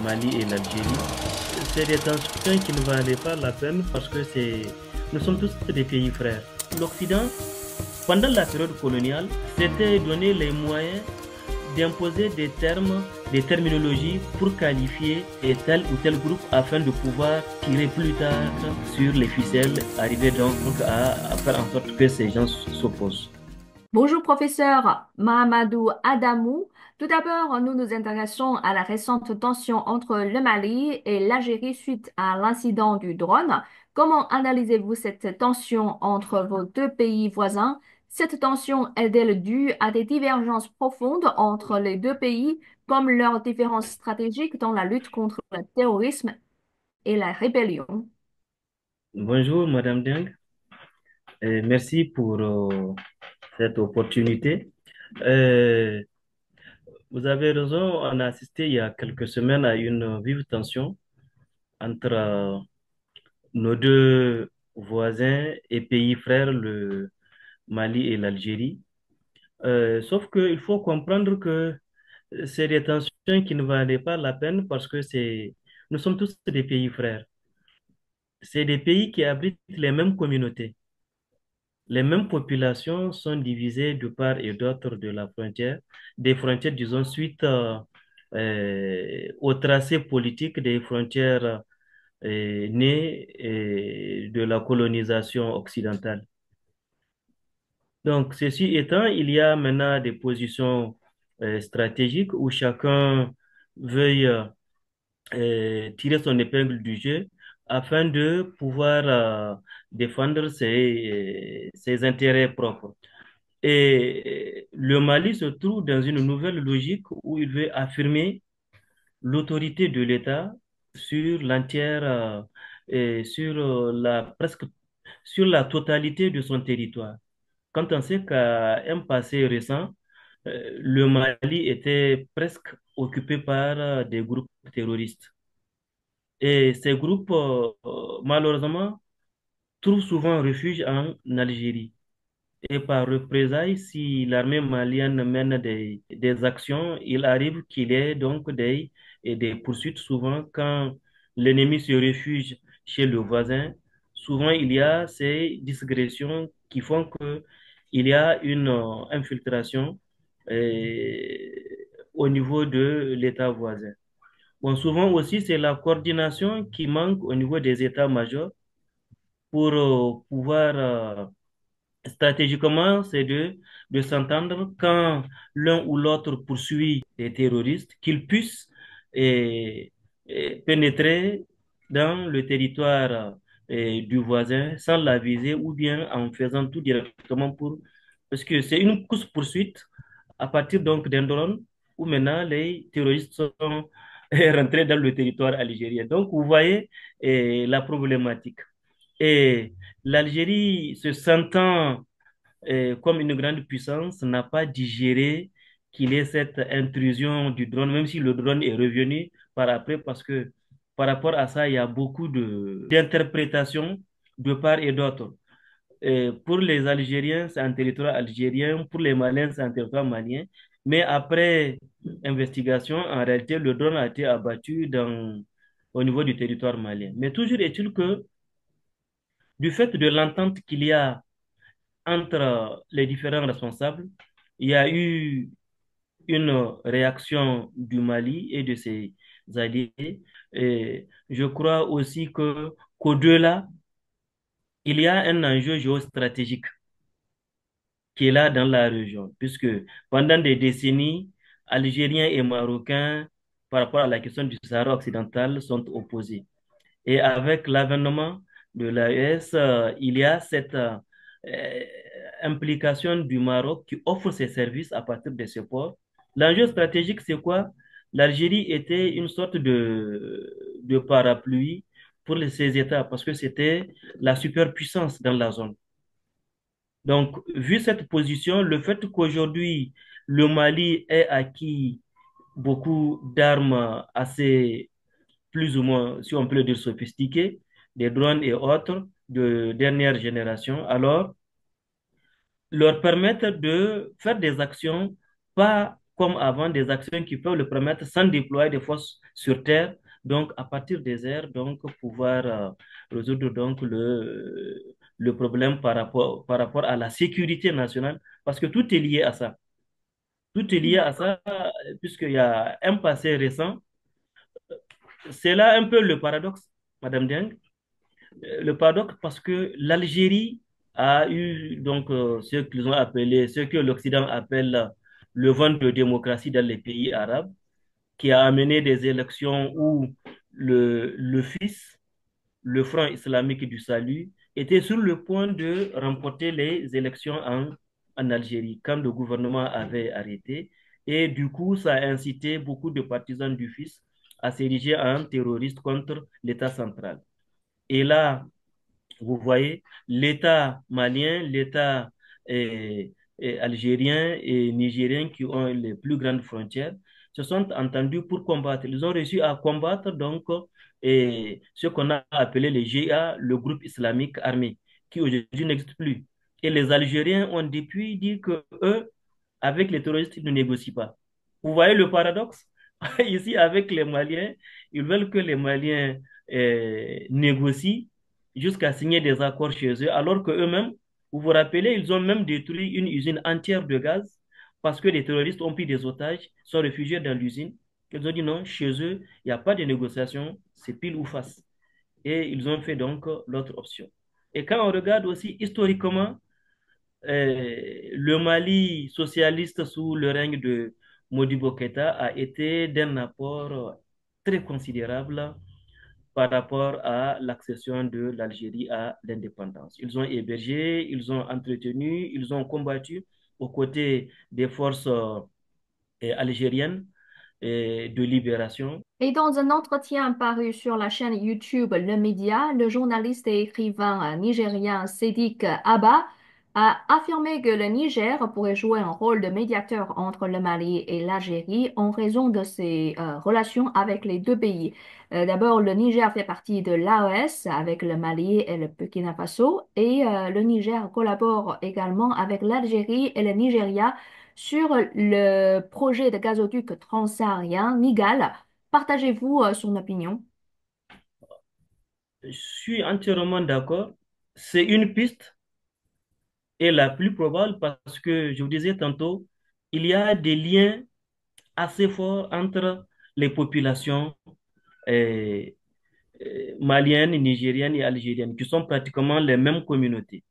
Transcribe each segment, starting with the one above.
Mali et l'Algérie. C'est des tensions qui ne valaient pas la peine parce que nous sommes tous des pays frères. L'Occident, pendant la période coloniale, s'était donné les moyens d'imposer des termes, des terminologies pour qualifier tel ou tel groupe afin de pouvoir tirer plus tard sur les ficelles, arriver donc à faire en sorte que ces gens s'opposent. Bonjour professeur Mahamadou Adamou. Tout d'abord, nous nous intéressons à la récente tension entre le Mali et l'Algérie suite à l'incident du drone. Comment analysez-vous cette tension entre vos deux pays voisins? Cette tension est-elle due à des divergences profondes entre les deux pays, comme leurs différences stratégiques dans la lutte contre le terrorisme et la rébellion? Bonjour Madame Deng, et merci pour cette opportunité. Euh, Vous avez raison, on a assisté il y a quelques semaines à une vive tension entre nos deux voisins et pays frères, le Mali et l'Algérie. Sauf qu'il faut comprendre que c'est des tensions qui ne valaient pas la peine parce que nous sommes tous des pays frères. C'est des pays qui abritent les mêmes communautés. Les mêmes populations sont divisées de part et d'autre de la frontière, des frontières, disons, suite au tracé politique des frontières nées de la colonisation occidentale. Donc, ceci étant, il y a maintenant des positions stratégiques où chacun veuille tirer son épingle du jeu afin de pouvoir défendre ses intérêts propres. Et le Mali se trouve dans une nouvelle logique où il veut affirmer l'autorité de l'État sur l'entière et sur presque sur la totalité de son territoire. Quand on sait qu'à un passé récent, le Mali était presque occupé par des groupes terroristes. Et ces groupes, malheureusement, trouvent souvent refuge en Algérie. Et par représailles, si l'armée malienne mène des actions, il arrive qu'il y ait donc des poursuites. Souvent, quand l'ennemi se réfugie chez le voisin, souvent il y a ces digressions qui font que il y a une infiltration euh, au niveau de l'État voisin. Bon, souvent aussi, c'est la coordination qui manque au niveau des états-majors pour pouvoir stratégiquement, c'est de s'entendre quand l'un ou l'autre poursuit des terroristes, qu'ils puissent pénétrer dans le territoire du voisin sans la viser ou bien en faisant tout directement pour... Parce que c'est une course-poursuite à partir donc d'un drone où maintenant les terroristes sont rentrés dans le territoire algérien. Donc, vous voyez la problématique. Et l'Algérie, se sentant comme une grande puissance, n'a pas digéré qu'il y ait cette intrusion du drone, même si le drone est revenu par après, parce que par rapport à ça, il y a beaucoup d'interprétations de part et d'autre. Pour les Algériens, c'est un territoire algérien, pour les Maliens, c'est un territoire malien. Mais après investigation, en réalité, le drone a été abattu au niveau du territoire malien. Mais toujours est-il que, du fait de l'entente qu'il y a entre les différents responsables, il y a eu une réaction du Mali et de ses alliés. Et je crois aussi qu'au-delà, il y a un enjeu géostratégique qui est là dans la région, puisque pendant des décennies, Algériens et Marocains, par rapport à la question du Sahara occidental, sont opposés. Et avec l'avènement de l'AES, il y a cette implication du Maroc qui offre ses services à partir de ce port. L'enjeu stratégique, c'est quoi? L'Algérie était une sorte de parapluie pour ces États parce que c'était la superpuissance dans la zone. Donc, vu cette position, le fait qu'aujourd'hui, le Mali ait acquis beaucoup d'armes assez plus ou moins, si on peut le dire, sophistiqués, des drones et autres de dernière génération, alors leur permettre de faire des actions pas comme avant, des actions qui peuvent le permettre sans déployer des forces sur terre, donc à partir des airs, donc pouvoir résoudre donc le problème par rapport à la sécurité nationale, parce que tout est lié à ça. Tout est lié à ça, puisqu'il y a un passé récent. C'est là un peu le paradoxe, Madame Dieng. Le paradoxe parce que l'Algérie a eu donc ce qu'ils ont appelé, ce que l'Occident appelle le vent de démocratie dans les pays arabes, qui a amené des élections où le fils, le Front islamique du salut, était sur le point de remporter les élections en Algérie quand le gouvernement avait arrêté. Et du coup, ça a incité beaucoup de partisans du fils à s'ériger en terroristes contre l'État central. Et là, vous voyez, l'État malien, l'État algérien et nigérien qui ont les plus grandes frontières se sont entendus pour combattre. Ils ont réussi à combattre donc ce qu'on a appelé les GIA, le groupe islamique armé, qui aujourd'hui n'existe plus. Et les Algériens ont depuis dit que eux, avec les terroristes, ils ne négocient pas. Vous voyez le paradoxe? Ici, avec les Maliens, ils veulent que les Maliens négocient jusqu'à signer des accords chez eux, alors que eux-mêmes, vous vous rappelez, ils ont même détruit une usine entière de gaz parce que les terroristes ont pris des otages, sont réfugiés dans l'usine. Ils ont dit non, chez eux, il n'y a pas de négociation, c'est pile ou face. Et ils ont fait donc l'autre option. Et quand on regarde aussi historiquement, le Mali socialiste sous le règne de Modibo Keïta a été d'un apport très considérable par rapport à l'accession de l'Algérie à l'indépendance. Ils ont hébergé, ils ont entretenu, ils ont combattu aux côtés des forces algériennes de libération. Et dans un entretien paru sur la chaîne YouTube Le Média, le journaliste et écrivain nigérien Sédik Abba a affirmé que le Niger pourrait jouer un rôle de médiateur entre le Mali et l'Algérie en raison de ses relations avec les deux pays. D'abord, le Niger fait partie de l'AES avec le Mali et le Burkina Faso et le Niger collabore également avec l'Algérie et le Nigeria sur le projet de gazoduc transsaharien Nigal. Partagez-vous son opinion? Je suis entièrement d'accord. C'est une piste et la plus probable parce que, je vous disais tantôt, il y a des liens assez forts entre les populations euh, maliennes, nigériennes et algériennes, qui sont pratiquement les mêmes communautés.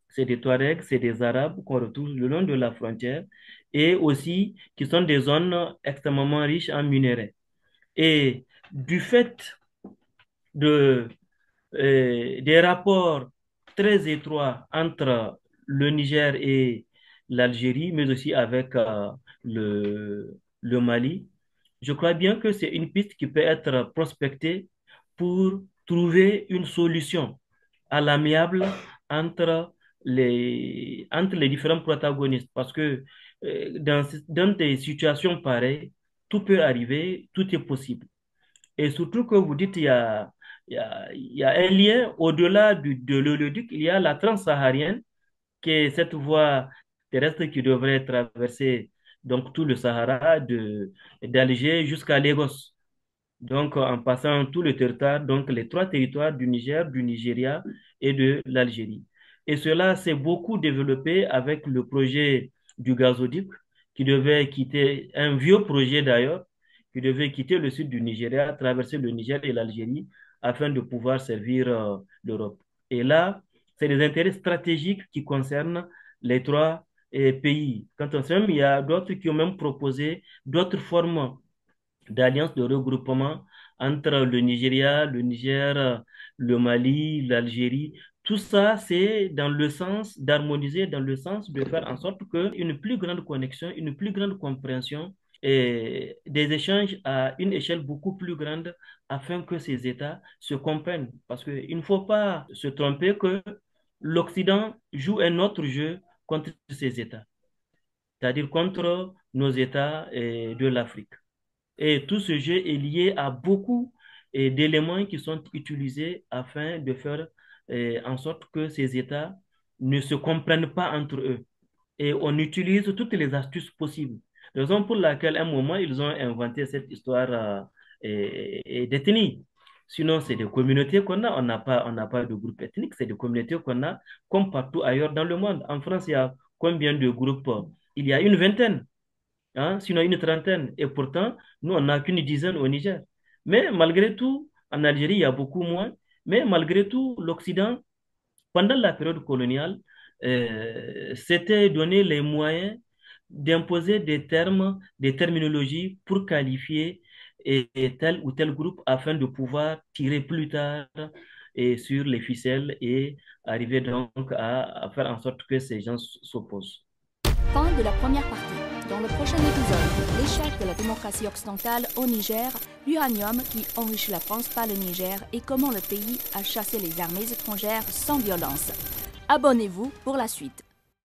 C'est des Touaregs, c'est des Arabes qu'on retrouve le long de la frontière et aussi qui sont des zones extrêmement riches en minerais. Et du fait de des rapports très étroits entre le Niger et l'Algérie, mais aussi avec le Mali. Je crois bien que c'est une piste qui peut être prospectée pour trouver une solution à l'amiable entre entre les différents protagonistes. Parce que dans des situations pareilles, tout peut arriver, tout est possible. Et surtout que vous dites, il y a un lien au-delà de l'oléoduc, il y a la transsaharienne, qui est cette voie terrestre qui devrait traverser donc tout le Sahara d'Alger jusqu'à Lagos. Donc, en passant tout le territoire, donc les trois territoires du Niger, du Nigeria et de l'Algérie. Et cela s'est beaucoup développé avec le projet du gazoduc, qui devait quitter, un vieux projet d'ailleurs, qui devait quitter le sud du Nigeria, traverser le Niger et l'Algérie afin de pouvoir servir l'Europe. Et là, c'est des intérêts stratégiques qui concernent les trois pays. Quand on sait, il y a d'autres qui ont même proposé d'autres formes d'alliance de regroupement entre le Nigeria, le Niger, le Mali, l'Algérie. Tout ça, c'est dans le sens d'harmoniser, dans le sens de faire en sorte qu'une plus grande connexion, une plus grande compréhension et des échanges à une échelle beaucoup plus grande afin que ces États se comprennent. Parce qu'il ne faut pas se tromper que l'Occident joue un autre jeu contre ces États, c'est-à-dire contre nos États de l'Afrique. Et tout ce jeu est lié à beaucoup d'éléments qui sont utilisés afin de faire en sorte que ces États ne se comprennent pas entre eux. Et on utilise toutes les astuces possibles. Raison pour laquelle, à un moment, ils ont inventé cette histoire d'ethnie. Sinon, c'est des communautés qu'on a. On n'a pas de groupe ethnique. C'est des communautés qu'on a comme partout ailleurs dans le monde. En France, il y a combien de groupes? Il y a une vingtaine, hein, sinon une trentaine. Et pourtant, nous, on n'a qu'une dizaine au Niger. Mais malgré tout, en Algérie, il y a beaucoup moins. Mais malgré tout, l'Occident, pendant la période coloniale, s'était donné les moyens d'imposer des termes, des terminologies pour qualifier tel ou tel groupe afin de pouvoir tirer plus tard sur les ficelles et arriver donc à faire en sorte que ces gens s'opposent. Fin de la première partie. Dans le prochain épisode, l'échec de la démocratie occidentale au Niger, l'uranium qui enrichit la France par le Niger et comment le pays a chassé les armées étrangères sans violence. Abonnez-vous pour la suite.